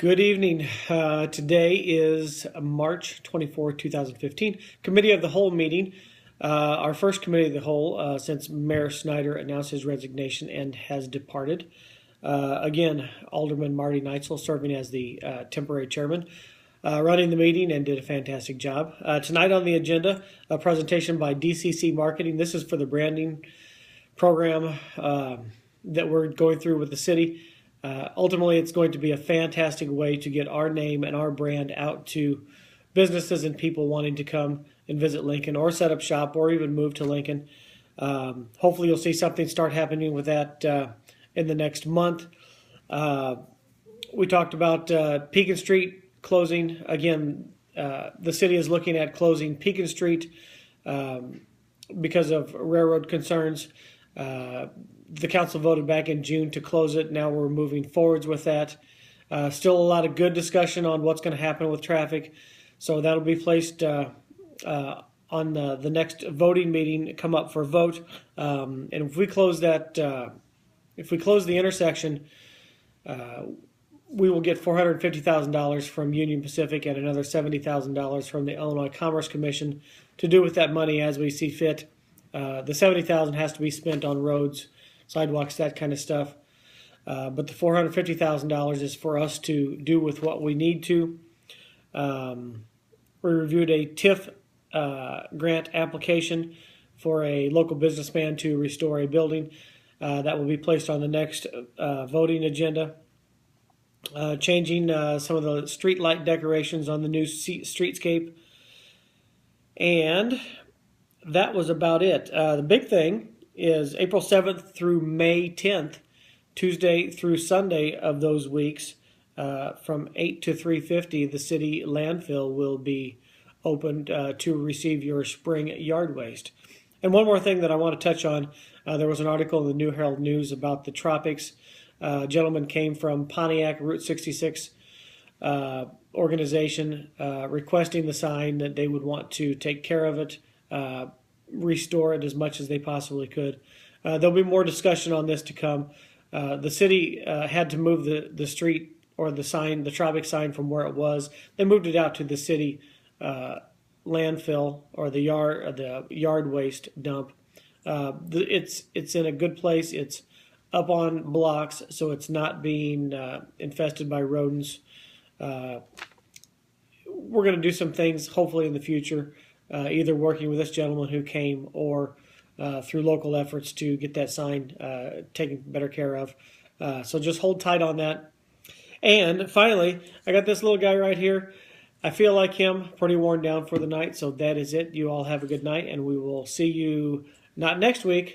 Good evening. Today is March 24, 2015. Committee of the Whole meeting. Our first Committee of the Whole since Mayor Snyder announced his resignation and has departed. Again, Alderman Marty Neitzel serving as the temporary chairman, running the meeting and did a fantastic job. Tonight on the agenda, a presentation by DCC Marketing. This is for the branding program that we're going through with the city. Ultimately, it's going to be a fantastic way to get our name and our brand out to businesses and people wanting to come and visit Lincoln or set up shop or even move to Lincoln. Hopefully, you'll see something start happening with that in the next month. We talked about Pekin Street closing. Again, the city is looking at closing Pekin Street because of railroad concerns. The council voted back in June to close it. Now we're moving forwards with that. Still a lot of good discussion on what's going to happen with traffic. So that'll be placed on the next voting meeting, come up for a vote. And if we close that, if we close the intersection, we will get $450,000 from Union Pacific and another $70,000 from the Illinois Commerce Commission to do with that money as we see fit. The $70,000 has to be spent on roads, sidewalks, that kind of stuff. But the $450,000 is for us to do with what we need to. We reviewed a TIF grant application for a local businessman to restore a building. That will be placed on the next voting agenda. Changing some of the street light decorations on the new streetscape. And that was about it. The big thing is April 7th through May 10th, Tuesday through Sunday of those weeks, from 8 to 3:50, the city landfill will be opened to receive your spring yard waste. And one more thing that I want to touch on, there was an article in the New Herald News about the tropics. A gentleman came from Pontiac Route 66 organization requesting the sign that they would want to take care of it, restore it as much as they possibly could. There'll be more discussion on this to come. The city had to move the street or the sign, the tropic sign, from where it was. They moved it out to the city landfill or the yard waste dump. It's in a good place. It's up on blocks, so it's not being infested by rodents. We're going to do some things hopefully in the future, either working with this gentleman who came or through local efforts to get that sign taken better care of. So just hold tight on that. And finally, I got this little guy right here. I feel like him, pretty worn down for the night. So that is it. You all have a good night, and we will see you not next week,